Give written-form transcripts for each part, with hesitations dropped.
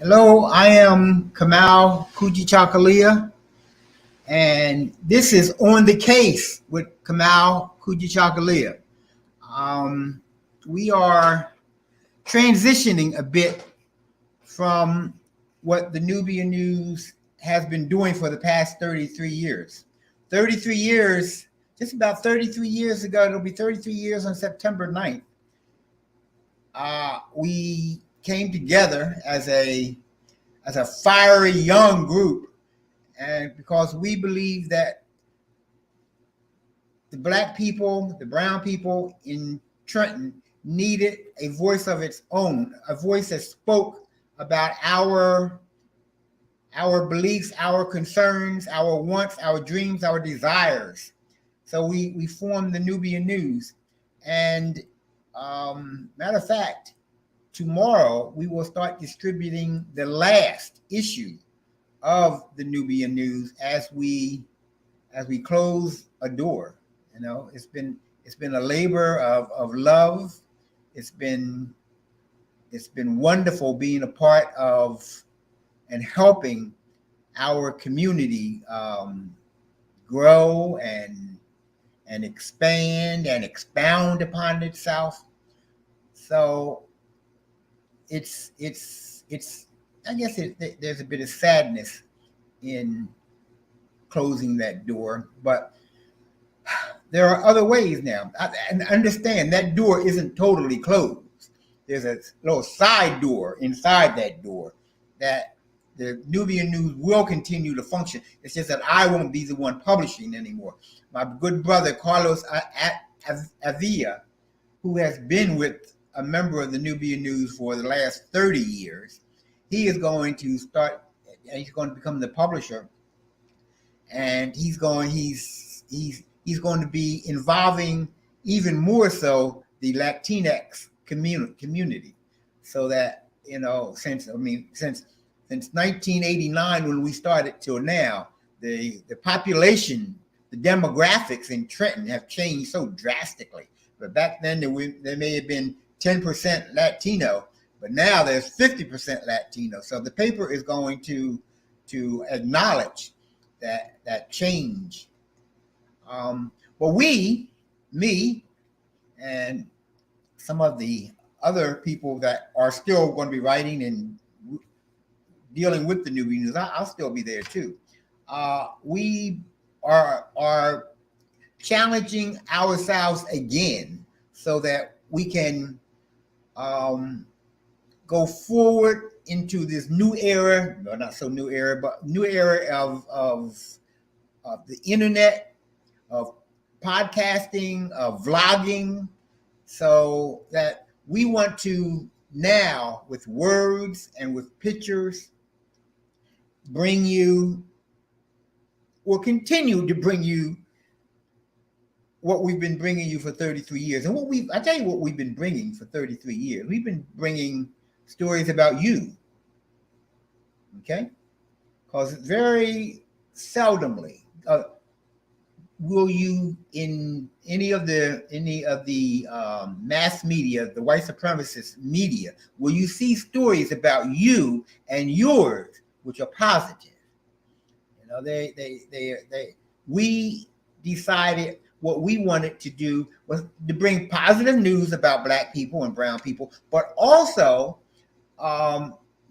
Hello, I am Kamau Kujichagulia, and this is On the Case with Kamau Kujichagulia. Um, we are transitioning a bit from what the Nubian News has been doing for the past 33 years. 33 years, just about 33 years ago, it'll be 33 years on September 9th. We came together as a fiery young group, and because we believe that the black people, the brown people in Trenton needed a voice of its own, a voice that spoke about our beliefs, our concerns, our wants, our dreams, our desires. So we formed the Nubian News. And matter of fact, tomorrow we will start distributing the last issue of the Nubian News as we close a door. It's been a labor of love. It's been wonderful being a part of and helping our community grow and expand and expound upon itself. So it's I guess there's a bit of sadness in closing that door, but there are other ways now. And understand that door isn't totally closed. There's a little side door inside that door that the Nubian News will continue to function. It's just that I won't be the one publishing anymore. My good brother Carlos Avila, who has been with a member of the Nubian News for the last 30 years, he is going to become the publisher, and he's going to be involving even more so the Latinx community, so that since 1989 when we started till now, the population, the demographics in Trenton have changed so drastically. But back then there may have been 10% Latino, but now there's 50% Latino. So the paper is going to acknowledge that change. But me, and some of the other people that are still going to be writing and dealing with the Nubian News, I'll still be there too. We are challenging ourselves again so that we can go forward into this new era, no, not so new era, but new era of the internet, of podcasting, of vlogging, so that we want to now, with words and with pictures, bring you, or continue to bring you, what we've been bringing you for 33 years. And I tell you what we've been bringing for 33 years. We've been bringing stories about you, okay? Because very seldomly will you, in any of the mass media, the white supremacist media, will you see stories about you and yours which are positive. We decided what we wanted to do was to bring positive news about black people and brown people, but also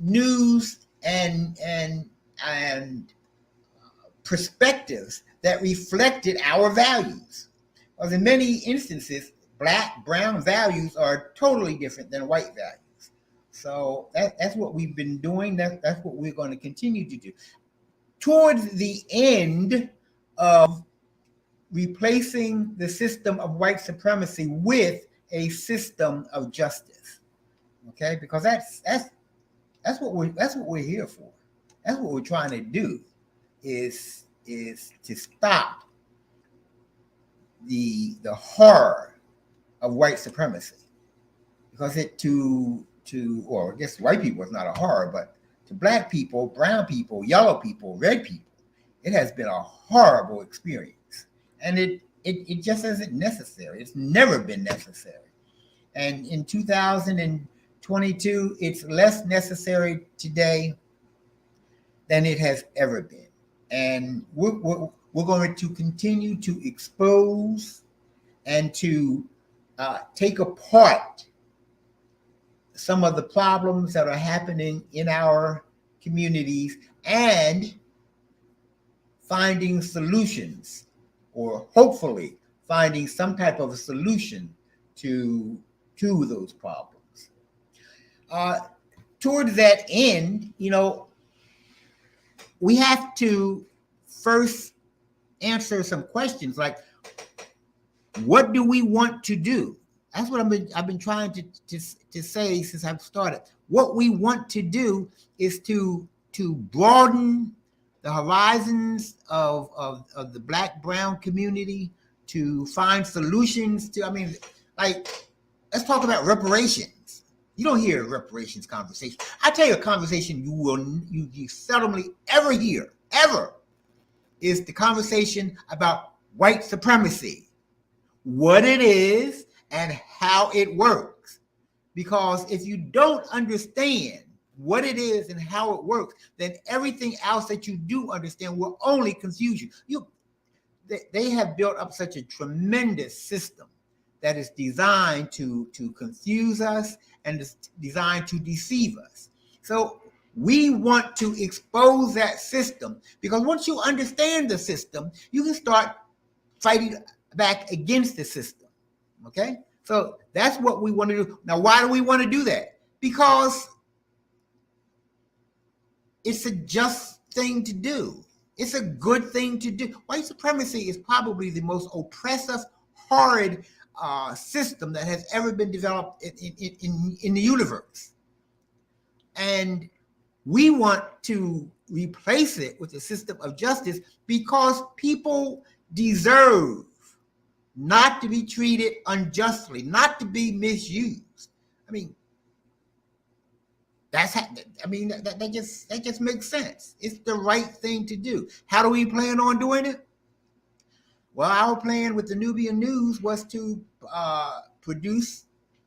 news and perspectives that reflected our values. Because in many instances, black, brown values are totally different than white values. So that's what we've been doing. That's what we're going to continue to do. Towards the end of replacing the system of white supremacy with a system of justice, okay? Because that's what we're here for. That's what we're trying to do, is to stop the horror of white supremacy. Because or I guess white people is not a horror, but to black people, brown people, yellow people, red people, it has been a horrible experience. And it just isn't necessary. It's never been necessary. And in 2020, 2022, it's less necessary today than it has ever been. And we're going to continue to expose and to take apart some of the problems that are happening in our communities and finding solutions, or hopefully finding some type of a solution to those problems. Towards that end, we have to first answer some questions like, what do we want to do? That's what I've been trying to say since I've started. What we want to do is to broaden the horizons of the Black, brown community, to find solutions to, let's talk about reparations. You don't hear a reparations conversation. I tell you a conversation you seldomly ever hear, ever, is the conversation about white supremacy, what it is and how it works. Because if you don't understand what it is and how it works, then everything else that you do understand will only confuse you. They have built up such a tremendous system that is designed to confuse us and is designed to deceive us. So we want to expose that system, because once you understand the system, you can start fighting back against the system. Okay? So that's what we want to do. Now, why do we want to do that? Because it's a just thing to do. It's a good thing to do. White supremacy is probably the most oppressive, horrid system that has ever been developed in the universe. And we want to replace it with a system of justice, because people deserve not to be treated unjustly, not to be misused. That just makes sense. It's the right thing to do. How do we plan on doing it? Well, our plan with the Nubian News was to produce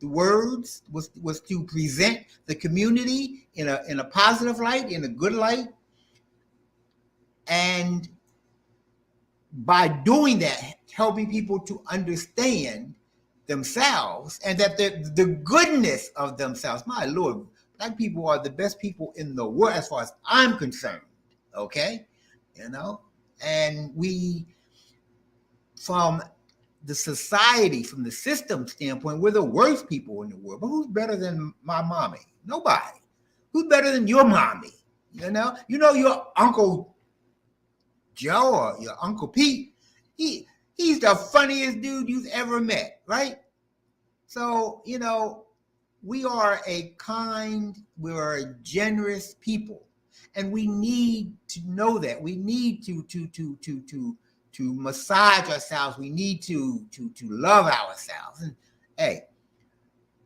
the words, was to present the community in a positive light, in a good light, and by doing that, helping people to understand themselves and that the goodness of themselves. My Lord, Black people are the best people in the world as far as I'm concerned. Okay, and we, from the society, from the system standpoint, we're the worst people in the world. But who's better than my mommy? Nobody. Who's better than your mommy? Your Uncle Joe or your Uncle Pete, he's the funniest dude you've ever met, right? So, we are a kind, we're a generous people, and we need to know that. We need to massage ourselves. We need to love ourselves. And hey,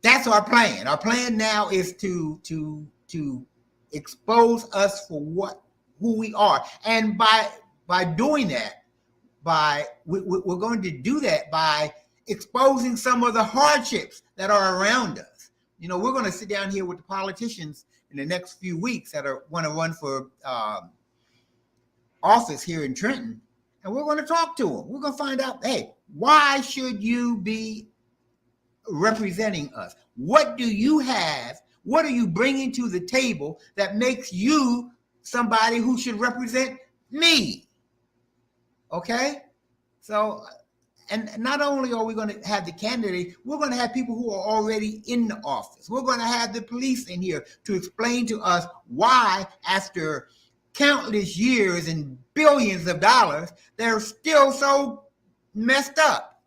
that's our plan. Our plan now is to expose us for who we are, and by doing that, we're going to do that by exposing some of the hardships that are around us. We're going to sit down here with the politicians in the next few weeks that want to run for office here in Trenton, and we're going to talk to them. We're going to find out, hey, why should you be representing us? What do you have? What are you bringing to the table that makes you somebody who should represent me? Okay? So, and not only are we going to have the candidate, we're going to have people who are already in the office. We're going to have the police in here to explain to us why, after countless years and billions of dollars, they're still so messed up.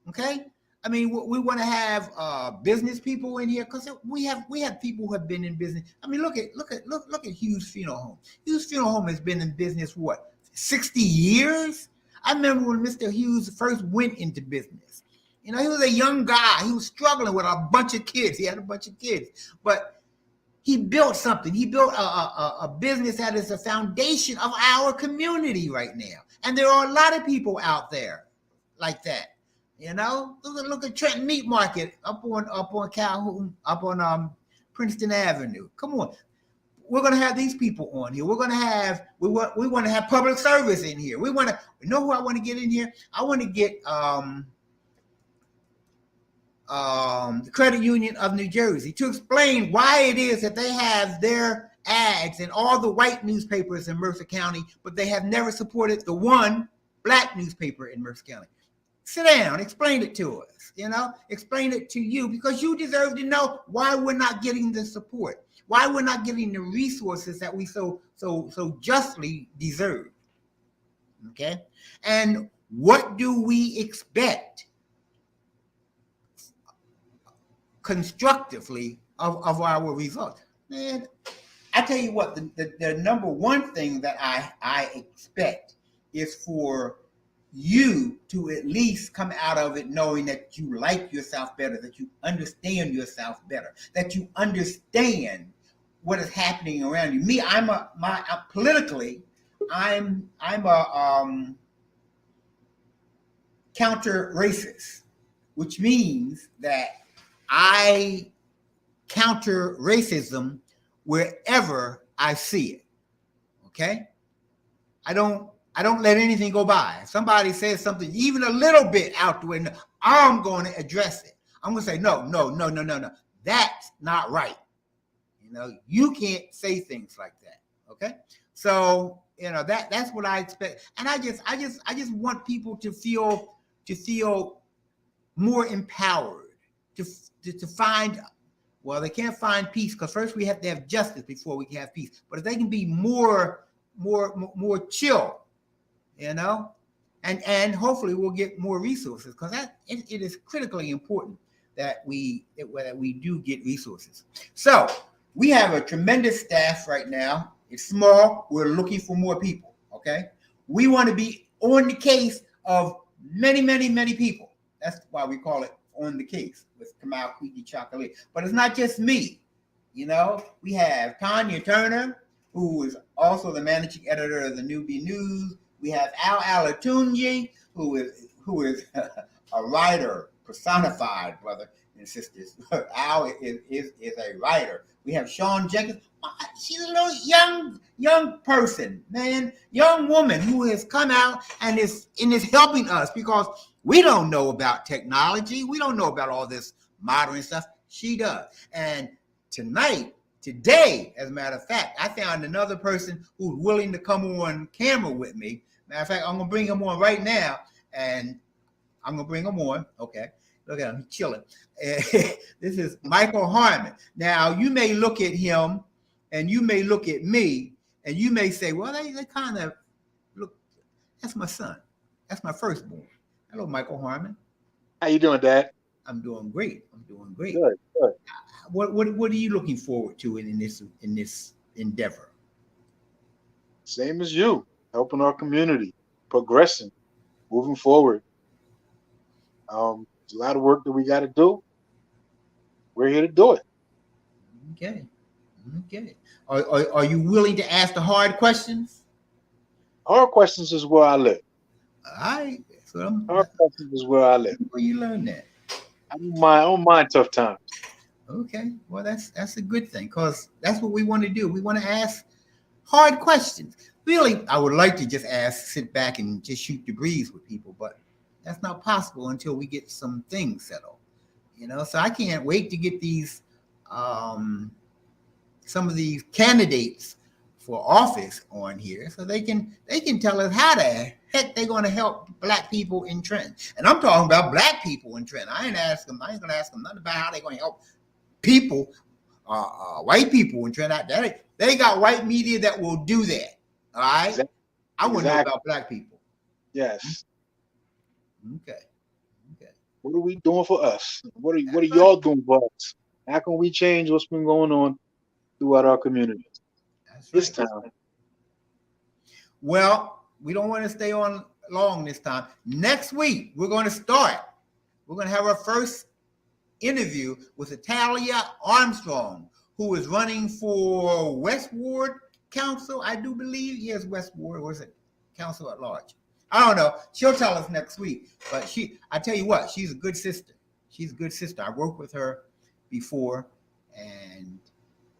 Okay? We want to have business people in here, because we have people who have been in business. Look at Hughes Funeral Home. Hughes Funeral Home has been in business for what, 60 years? I remember when Mr. Hughes first went into business. He was a young guy. He was struggling with a bunch of kids. He had a bunch of kids, but he built something. He built a business that is the foundation of our community right now. And there are a lot of people out there like that. Look at Trenton Meat Market up on Calhoun, up on Princeton Avenue. Come on. We're going to have these people on here. We want to have public service in here. You know who I want to get in here? I want to get the Credit Union of New Jersey to explain why it is that they have their ads in all the white newspapers in Mercer County, but they have never supported the one black newspaper in Mercer County. Sit down, explain it to us, explain it to you, because you deserve to know why we're not getting the support, why we're not getting the resources that we so justly deserve. Okay? And what do we expect constructively of our results? Man, I tell you what, the number one thing that I expect is for you to at least come out of it knowing that you like yourself better, that you understand yourself better, that you understand what is happening around you. Me, politically, I'm a counter racist, which means that I counter racism wherever I see it. Okay? I don't let anything go by. If somebody says something even a little bit out the way, I'm going to address it. I'm going to say, no. That's not right. You can't say things like that. Okay? So, that's what I expect. And I just want people to feel more empowered, to find, well, they can't find peace because first we have to have justice before we can have peace. But if they can be more chill, and hopefully we'll get more resources, because it is critically important that we do get resources. So we have a tremendous staff right now. It's small. We're looking for more people. Okay, we want to be on the case of many, many, many people. That's why we call it On the Case with Kamau Kujichagulia. But it's not just me. We have Tanya Turner, who is also the managing editor of the Nubian News. We have Al Alatunji, who is a writer personified, brother and sisters. Al is a writer. We have Sean Jenkins. She's a little young person, man, young woman who has come out and is helping us, because we don't know about technology. We don't know about all this modern stuff. She does. And today, as a matter of fact, I found another person who's willing to come on camera with me. Matter of fact, I'm going to bring him on right now, and I'm going to bring him on. Okay. Look at him. He's chilling. This is Michael Harmon. Now, you may look at him, and you may look at me, and you may say, well, they kind of look, that's my son. That's my firstborn. Hello, Michael Harmon. How you doing, Dad? I'm doing great. Good. What are you looking forward to in this endeavor? Same as you, helping our community, progressing, moving forward. There's a lot of work that we got to do. We're here to do it. Okay. Are you willing to ask the hard questions? Hard questions is where I live. All right. Hard questions is where I live. Where you learn that? I don't mind tough times. Okay. Well, that's a good thing, because that's what we want to do. We want to ask hard questions. Really, I would like to just sit back and just shoot the breeze with people, but that's not possible until we get some things settled. So I can't wait to get these some of these candidates for office on here, so they can tell us how the heck they're going to help black people in Trenton. And I'm talking about black people in Trenton. I ain't going to ask them nothing about how they're going to help people, white people in Trenton. They got white media that will do that. All right. Exactly. I want to know about black people. Yes. Okay. What are we doing for us? What are y'all doing for us? How can we change what's been going on throughout our community? That's this right. time? Well, we don't want to stay on long this time. Next week, we're going to start. We're going to have our first interview with Italia Armstrong, who is running for West Ward Council, I do believe. Yes, West Ward, or is it Council at Large? I don't know. She'll tell us next week. But I tell you what, she's a good sister. I worked with her before, and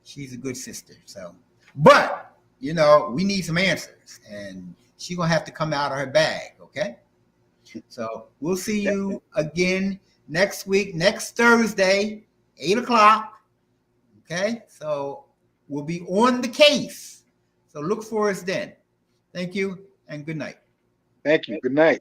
she's a good sister. So, but you know, we need some answers, and she's gonna have to come out of her bag. Okay. So we'll see you again next week, next Thursday, 8 o'clock. Okay. So we'll be on the case. So look for us then. Thank you and good night. Thank you. Good night.